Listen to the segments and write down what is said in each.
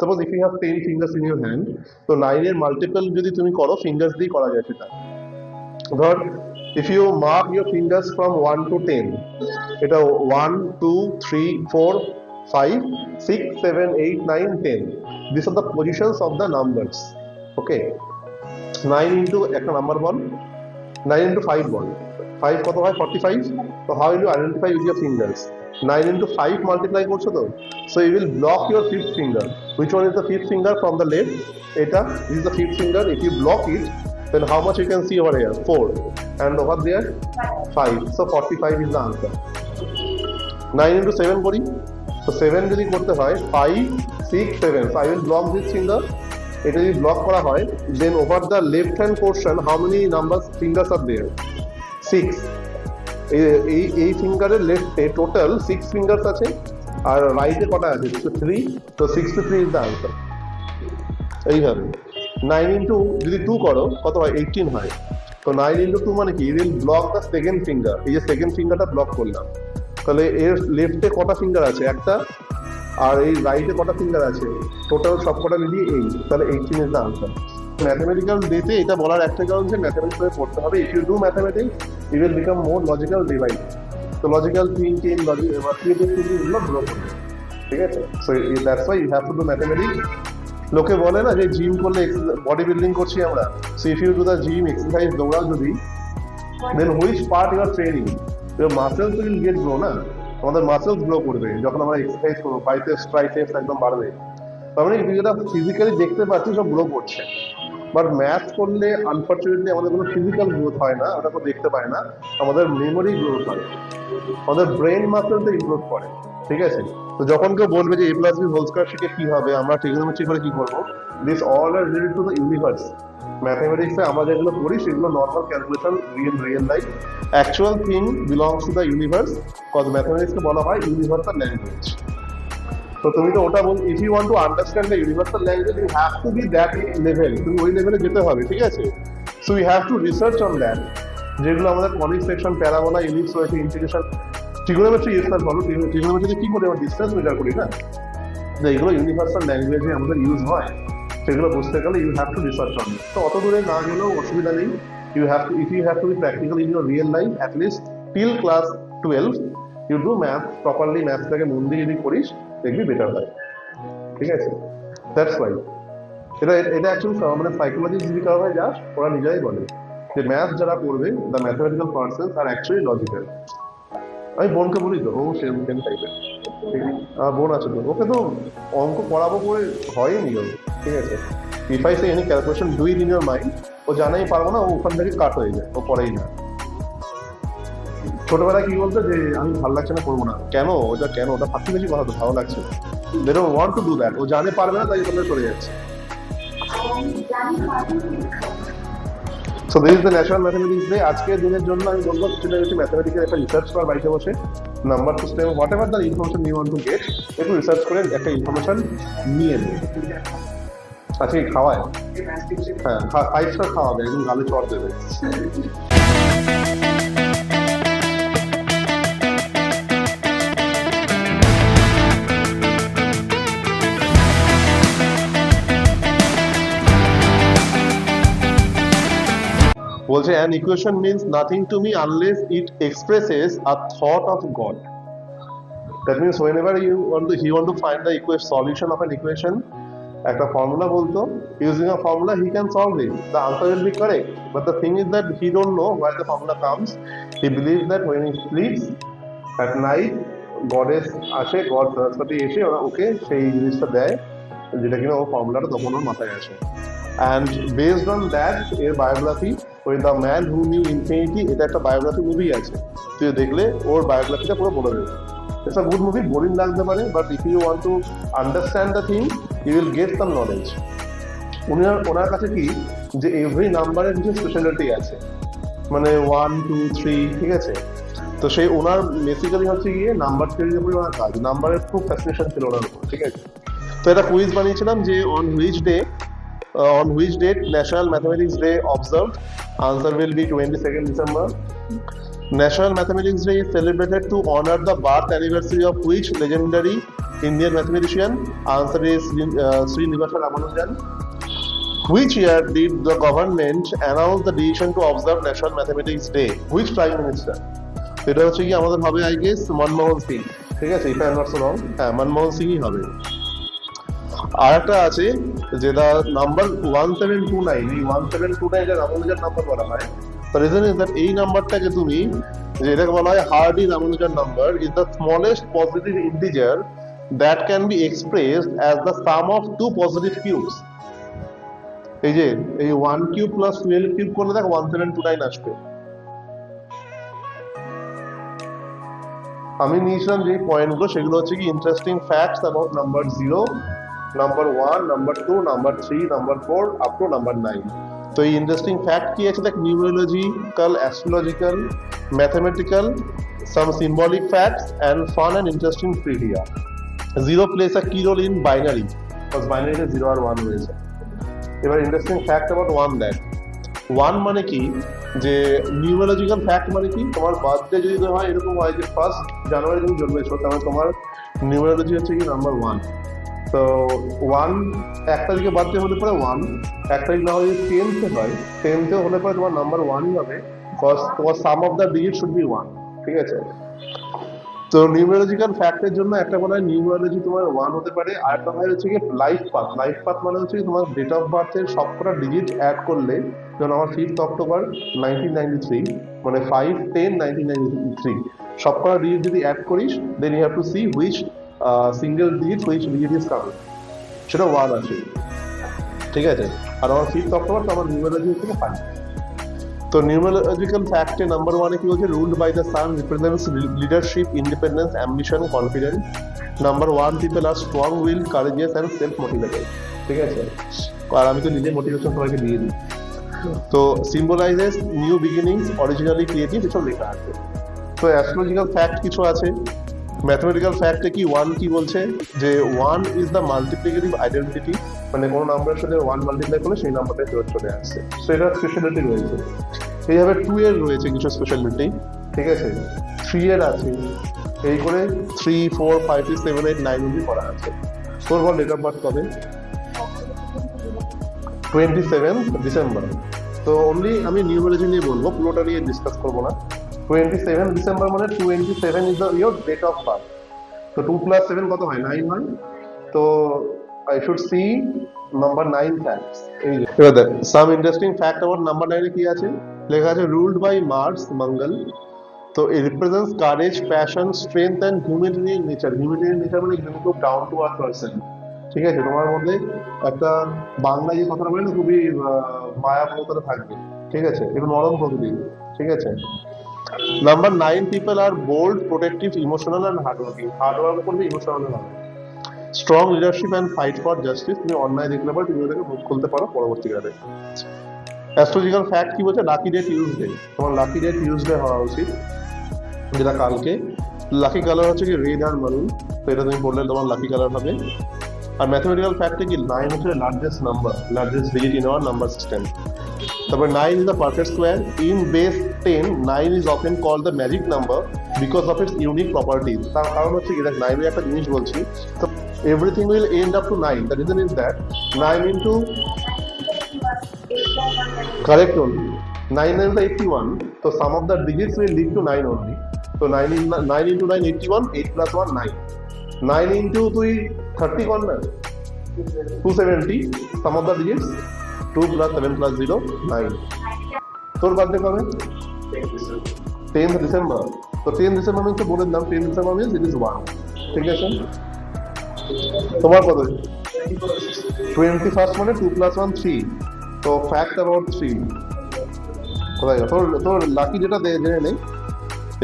Suppose if you have 10 fingers in your hand, তো 9 এর multiple যদি তুমি করো ফিঙ্গার্স দিয়ে করা যায় সেটা। ধর if you mark your fingers from 1 to 10, এটা 1 2 3 4 5 6 7 8 9 10, these are the positions of the numbers. Okay, 9 into একটা নাম্বার বল, 9 into 5 বল, 5 কত হয় 45, so how will you identify with your fingers? 9 into 5 multiply করছো তো, so you will block your fifth finger. Which one is the fifth finger from the left? Eta, this is the fifth finger. If you block it, then how much you can see over here? 4, and over there 5, so 45 is the answer. 9 into 7 করি, so 7 যদি করতে হয় 5 6 7, so I will block this finger. এটা যদি block করা হয়, then over the left hand portion how many numbers fingers are there? 6. এই ফিঙ্গারের লেফটে টোটাল 6 ফিঙ্গার্স আছে, আর রাইটে কটা আছে? 3, তো 63 ইজ দ্য আনসার। এইভাবে 9 ইন্টু যদি 2 করো কত হয়? 18 হয়। তো 9 ইন্টু 2 মানে কি? It will block the second finger. এই যে সেকেন্ড ফিঙ্গারটা ব্লক করলাম, তাহলে এর লেফটে কটা ফিঙ্গার আছে? একটা। আর এই রাইটে কটা ফিঙ্গার আছে? টোটাল সব কটা মিলিয়ে 8, তাহলে 18 ইজ দ্য আনসার। ম্যাথমেটিক্যাল ডেতে এটা বলার একটা কারণ যে ম্যাথমেটিক্স পড়তে হবে। If you do mathematics you will become more logical day by day. তো লজিক্যাল থিঙ্কিং, ক্রিয়েটিভ থিঙ্কিং এগুলো গ্রো করবে, ঠিক আছে? So that's why you have to do mathematics. লোকে বলে না যে জিম করলে বডি বিল্ডিং করছি আমরা, so if you do the gym exercise, দৌড়াও যদি, then which part you are training? Your muscles will get grow না? আমাদের মাসেলস গ্রো করবে যখন আমরা এক্সারসাইজ করবো, বাইসেপস ট্রাইসেপস একদম বাড়বে। তার মানে তুই যেটা ফিজিক্যালি দেখতে পাচ্ছিস সব গ্রো করছে। বাট ম্যাথ করলে আনফর্চুনেটলি আমাদের কোনো ফিজিক্যাল গ্রোথ হয় না, ওটা কেউ দেখতে পায় না। আমাদের মেমোরি গ্রোথ হয়, আমাদের ব্রেন মাসেলটা ইমপ্রুভ করে, ঠিক আছে? তো যখন কেউ বলবে যে a plus B whole square শিখে কি হবে, আমরা ট্রিগোনোমেট্রি করে কি করবো, this all are related to the universe. ম্যাথমেটিক্সে আমরা যেগুলো করি সেগুলো normal calculation, real life. Actual thing belongs to the universe, cause ম্যাথমেটিক্সকে বলা হয় ইউনিভার্সাল ল্যাঙ্গুয়েজ। তো তুমি তো ওটা বল, if you want to understand the universal language you have to be that level, তুমি ওই লেভেলে যেতে হবে, ঠিক আছে? So you have to research on that. যেগুলো আমাদের কনিক সেকশন, প্যারাবোলা, ইলিপস রয়েছে, ইন্টিগ্রেশন, ট্রিগোনোমেট্রি ইউজ করো। ট্রিগোনোমেট্রিতে কি করে আমরা ডিসটেন্স মেজার করি না, যে এগুলো ইউনিভার্সাল ল্যাঙ্গুয়েজে আমাদের ইউজ হয়, সেগুলো বুঝতে গেলে you have to research on it. তো অত দূরে না গেলেও অসুবিধা নেই। You have to, if you have to be practical in your real life, at least till class 12 you do math properly. ম্যাথটাকে মন দিয়ে যদি করিস দেখবি বেটার হয়, ঠিক আছে? দ্যাটস ওয়াই এটা অ্যাকচুয়ালি মানে সাইকোলজি যদি কারো হয় যাস, ওরা নিজেরাই বলে যে ম্যাথ যারা করবে, the mathematical persons are actually logical. আমি বোনকে বলি তো, ও সেম টাইপের। আমার বোন আছে তো, ওকে তো অঙ্ক পড়াবো করে হয়নি ও, ঠিক আছে? If I say any calculation do it in your mind, ও জানাই পারবো না, ও ওখান থেকে কাট হয়ে যায়, ও পড়েই না। ছোটবেলায় কি বলতো যে আমি ভালো লাগছে না, করবো না। কেন? ওটা ফাঁকি বেশি কথা, তো ভালো লাগছে, they don't want to do that. ও জানে পারবে না, তাই ওখানে চলে যাচ্ছে। So this is the national mathematics day. আজকের দিনের জন্য আমি বলবো কিছুটা বেশি ম্যাথমেটিক্যাল একটা রিসার্চ কর বাড়িতে বসে, number system, whatever the information you want to get, একটু রিসার্চ করে একটা ইনফরমেশন নিয়ে নে। আজকে খাওয়ায়, হ্যাঁ 5 স্টার খাওয়াবে, একদম গালে চড় দেবে। বলছে an equation means nothing to me unless it expresses a thought of God. That means whenever he want to find the solution of an equation, একটা ফর্মুলা বলতো, using a formula he can solve it, the answer will be correct, but the thing is that he don't know where the formula comes. He believes that when he sleeps at night, goddess আসে, god Saraswati এসে ওকে সেই জিনিসটা দেয়, যেটা কিনা ও ফর্মুলাটা তখন ওর মাথায় আসে। And based on that, এর বায়োগ্রাফি ওই the man who knew infinity, এটা একটা বায়োগ্রাফি মুভি আছে, তুই দেখলে ওর বায়োগ্রাফিটা পুরো বলে দেবে। It's a good movie, boring লাগতে পারে, but if you want to understand the thing you will get some knowledge. ওনার কাছে কি যে এভরি নাম্বারের কিছু স্পেশালিটি আছে, মানে 1 2 3, ঠিক আছে? তো সেই ওনার বেসিক্যালি হচ্ছে গিয়ে নাম্বার থিওরির উপরে ওনার কাজ, নাম্বারের খুব ফ্যাসিনেশন ছিল ওনার উপর, ঠিক আছে? তো এটা কুইজ বানিয়েছিলাম যে on which date National Mathematics Day observed? Answer will be 22nd December. National Mathematics Day is celebrated to honor the birth anniversary of which legendary Indian mathematician? Answer is Srinivasa Ramanujan. Which year did the government announce the decision to observe National Mathematics Day? Which Prime Minister? এটা হচ্ছে কি আমাদের হবে I guess Manmohan Singh, ঠিক আছে, if I am not so রং, হ্যাঁ মনমোহন সিংই হবে। আর একটা আছে যেটা নাম্বার 1729, এই 1729 এর রামানুজন নাম্বার বলা হয়। The reason is that এই নাম্বারটাকে তুমি যেটাকে বলা হয় Hardy Ramanujan number is the smallest positive integer that can be expressed as the sum of two positive cubes. এই যে এই 1 কিউব প্লাস 12 কিউব করলে দেখ 1729 আসবে। আমি নিয়েছিলাম যে পয়েন্টগুলো সেগুলো হচ্ছে কি interesting facts about number 0, number 1, number 2, number 3, number 4 up to number 9। তো এই ইন্টারেস্টিং ফ্যাক্ট কি আছে দেখ, numerological, astrological, mathematical, some symbolic facts and fun and interesting trivia. 0 plays a key role in binary because binary তে 0 আর 1 রয়েছে। এবার interesting fact about 1 দেখ, 1 মানে কি যে নিউমেরোলজিক্যাল ফ্যাক্ট মানে কি তোমার বার্থডে যদি হয় এরকম হয় যে 1 জানুয়ারি তুমি জন্মেছো তাহলে তোমার নিউমেরোলজি হচ্ছে কি নাম্বার 1। তো 1 1 তারিখে বার্থডে হলে পরে 1, 1 তারিখ না হলে 10th হয়, 10th হলে পরে তোমার নাম্বার 1ই হবে বিকজ তোমার sum of the digit should be 1, ঠিক আছে। তো নিউমেরোলজিক্যাল ফ্যাক্টের জন্য একটা বলা হয় নিউমেরোলজি তোমার 1 হতে পারে, আর একটা হয় হচ্ছে কি লাইফ পাথ। লাইফ পাথ মানে হচ্ছে তোমার ডেট অফ বার্থের সবকটা ডিজিট অ্যাড করলে, যেমন আমার 5th অক্টোবর 1993 মানে 5/10/1993 সবকটা ডিজিট যদি অ্যাড করিস then you have to see which single digit which digit is coming, সেটা 1 আছে, ঠিক আছে। আর আমার 5th অক্টোবর তো আমার নিউমেরোলজি হচ্ছে 5। তো নিউমেরোলজিক্যাল ফ্যাক্টে নাম্বার 1 এ কি বলছে, ruled by the sun represents leadership, independence, ambition, confidence. Number 1 people are strong will, courageous and self motivated, ঠিক আছে। আর আমি তো নিজে মোটিভেশন সবাইকে দিয়ে দিই। তো symbolises new beginnings, originally creative, এসব লেখা আছে। তো অ্যাস্ট্রোলজিক্যাল ফ্যাক্ট কিছু আছে। ম্যাথমেটিক্যাল ফ্যাক্টে কি 1 কি বলছে যে 1 ইজ দ্য মাল্টিপ্লিকেটিভ আইডেন্টিটি, মানে কোনো নাম্বারের সাথে 1 মাল্টিপ্লাই করলে সেই নাম্বারটাই ফেরত চলে আসছে। সো এটা স্পেশালিটি রয়েছে। এইভাবে 2 এর রয়েছে কিছু স্পেশালিটি, ঠিক আছে। 3 এর আছে, এই করে 3, 4, 5, 6, 7, 8, 9 অবধি করা আছে। তোর বল ডেট অফ বার্থ কবে? 27th December. তো অনলি আমি নিউমেরোলজি নিয়ে বলবো, পুরোটা নিয়ে ডিসকাস করবো না। 27th ডিসেম্বর মানে 27 is the your date of birth. তো 2 + 7 কত হয়? 9 হয়। তো I should see number 9 facts. এই যে এবার দেখ some interesting fact about number 9 এ কি আছে লেখা আছে, রুলড বাই মার্স মঙ্গল। তো it represents courage, passion, strength and humanitarian nature. Humanitarian nature মানে একদম খুব ডাউন টু আর্থ পারসন, ঠিক আছে। তোমার মধ্যে একটা বাংলা যে কথাটা বলে না, খুবই মায়ামমতা থাকবে, ঠিক আছে, একটু নরম প্রকৃতির, ঠিক আছে। Number 9 people are bold, protective, emotional and hardworking. Hard work করবে, ইমোশনাল হবে। Strong leadership and fight for justice. তুমি অন্যায় দেখলে পরে তুমি ওটাকে মুখ খুলতে পারো পরবর্তীকালে। অ্যাস্ট্রোলজিক্যাল ফ্যাক্ট কি বলছে, লাকি ডে টিউসডে। তোমার লাকি ডে টিউসডে হওয়া উচিত, যেটা কালকে। লাকি কালার হচ্ছে কি রেড আর মারুন, তো এটা তুমি পড়লে তোমার লাকি কালার হবে। আর ম্যাথমেটিক্যাল ফ্যাক্টে কি 9 হচ্ছে largest number, largest digit in our number system. তারপর 9 is the perfect square. In base 10 9 is often called the magic number because of its unique properties. তার কারণ হচ্ছে কি, দেখ 9 এর একটা জিনিস বলছি, তো everything will end up to 9। The reason is that 9 into correct only 9 is the 81, so sum of the digits will lead to 9 only. So 9 into 9 81, 8 plus 1 9, 9 into 3 31 270, sum of the digits 2 plus 7 plus 0 9. তোর birthday কবে? 10th December. তো 10th December আমি তো বলে দিলাম 10th December means it is 1, ঠিক আছে। তোমার কত? 21st মানে 2 plus 1 3। তো ফ্যাক্ট অ্যাবাউট 3 কোথায় তোর তোর লাকি যেটা জেনে নেই,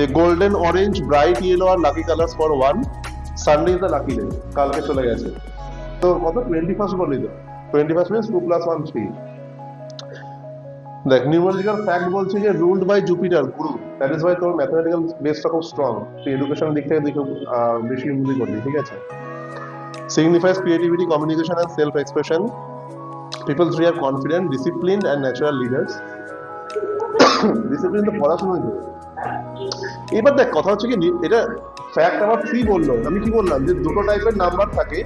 এই golden, orange, bright yellow are lucky colours for 1। Sunday is the lucky day, কালকে চলে গেছে। তো কত? 21st বললি তো, 21st মিন্স 2 plus 1 3। দেখ নিউমেরিক্যাল ফ্যাক্ট বলছে যে ruled by Jupiter, Guru. That is Y তোর ম্যাথমেটিক্যাল বেসটা খুব স্ট্রং, তুই এডুকেশন দিক থেকে দেখে বেশি উন্নতি করবি, ঠিক আছে। Signifies creativity, communication and self expression. People 3 are confident, disciplined and natural leaders. Discipline তো পড়াশোনায়। এবার দেখ কথা হচ্ছে কি, এটা ফ্যাক্ট আবার থ্রি বললো, আমি কি বললাম যে দুটো টাইপের নাম্বার থাকে,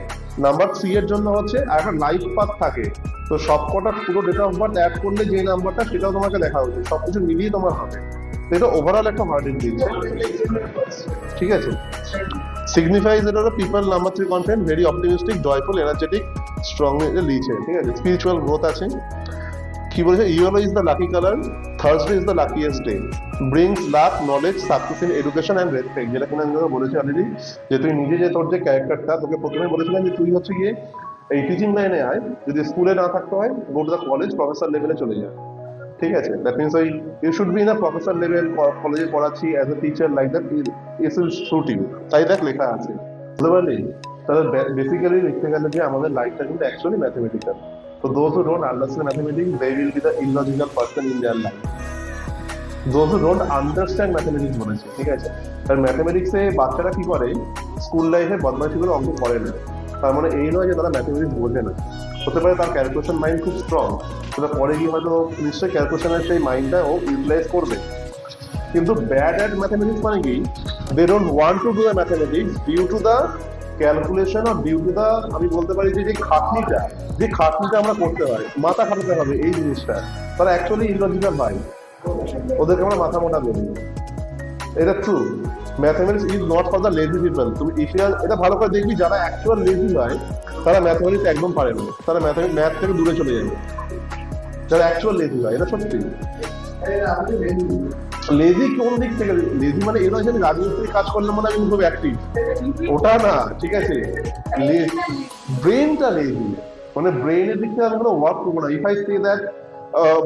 নাম্বার থ্রি এর জন্য হচ্ছে আর একটা লাইফ পাথ থাকে। তো সবকটা পুরো ডেট অফ বার্থ অ্যাড করলে যে নাম্বারটা সেটাও তোমাকে দেখা উচিত, সবকিছু মিলিয়ে তোমার হবে। তো এটা ওভারঅল একটা ভার্ডিক্ট দিচ্ছে, ঠিক আছে। সিগনিফাইজ এটা হলো people number three confident, very optimistic, joyful, energetic, strong লিখছে, ঠিক আছে। স্পিরিচুয়াল গ্রোথ আছে। কি বলেছে, yellow is the lucky colour, Thursday is the luckiest day, brings lakh, knowledge, success in education and respect. যেটা কিনা আমি তোকে বলেছি অলরেডি, যে তুই নিজে যে তোর যে ক্যারেক্টারটা, তোকে প্রথমে বলেছিলাম যে তুই হচ্ছে গিয়ে এই টিচিং লাইনে আয়, যদি স্কুলে না থাকতে হয় go to the college, professor লেভেলে চলে যায়, ঠিক আছে। দ্যাট মিনস ওই you should be in a professor level, কলেজে পড়াচ্ছি as a teacher like that, this will suit you, তাই দেখ লেখা আছে, বুঝতে পারলি। তাহলে বেসিক্যালি লিখতে গেলে যে আমাদের লাইফটা কিন্তু অ্যাকচুয়ালি ম্যাথমেটিক্যাল। তো those who don't understand mathematics, they will be the illogical person in their life. Those who don't understand mathematics বলেছে, ঠিক আছে। আর ম্যাথমেটিক্সে বাচ্চারা কি করে, স্কুল লাইফে বদমাইশি করে অঙ্ক করে না, তার মানে এই নয় যে তারা ম্যাথমেটিক্স বোঝে না। হতে পারে তার ক্যালকুলেশন মাইন্ড খুব স্ট্রং, সেটা পরে গিয়ে হয়তো নিশ্চয়ই ক্যালকুলেশনের সেই মাইন্ডটা ও ইউটিলাইজ করবে। কিন্তু ব্যাড অ্যাট ম্যাথমেটিক্স মানে কি, they don't want to do the mathematics due to the calculation, আর ডিউ টু দ্য, আমি বলতে পারি যে খাটনিটা আমরা করতে হয়, মাথা খাটাতে হবে এই জিনিসটা, তারা অ্যাকচুয়ালি ইলজিক্যাল হয়, ওদেরকে আমরা মাথা মোটা করি। এটা true, mathematics is not for the lazy people. তুমি ইতিহাস এটা ভালো করে দেখবি, যারা অ্যাকচুয়াল লেজি হয় তারা ম্যাথমেটিক্স একদম পারে না, তারা ম্যাথ থেকে দূরে চলে যাবে, যারা অ্যাকচুয়াল লেজি হয়, এটা সত্যি। লেজি কোন দিক থেকে, লেজি মানে এরা যে রাজমিস্ত্রি কাজ করলে মানে আমি খুব অ্যাক্টিভ, ওটা না, ঠিক আছে। ব্রেনটা লেজি, মানে ব্রেনের দিক থেকে আমি কোনো ওয়ার্ক করবো না। If I say that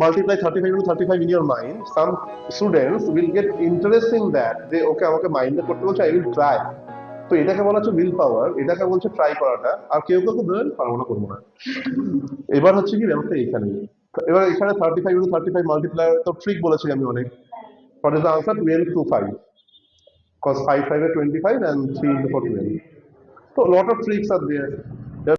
multiply 35 into 35 in your mind, some students will get interest in that, যে ওকে আমাকে মাইন্ডে করতে বলছে, আই উইল ট্রাই। তো এটাকে বলা হচ্ছে উইল পাওয়ার, এটাকে বলছে ট্রাই করাটা। আর কেউ কেউ তো ধরেন পারবো না, করবো না। এবার হচ্ছে কি ব্যাপারটা এখানে, এবার এখানে 35 into 35 মাল্টিপ্লায়ার তো ট্রিক বলেছি আমি অনেক। What is the answer? 12 to 5. Because 5 5 is 25 and 3 into 4 12. So a lot of tricks are there.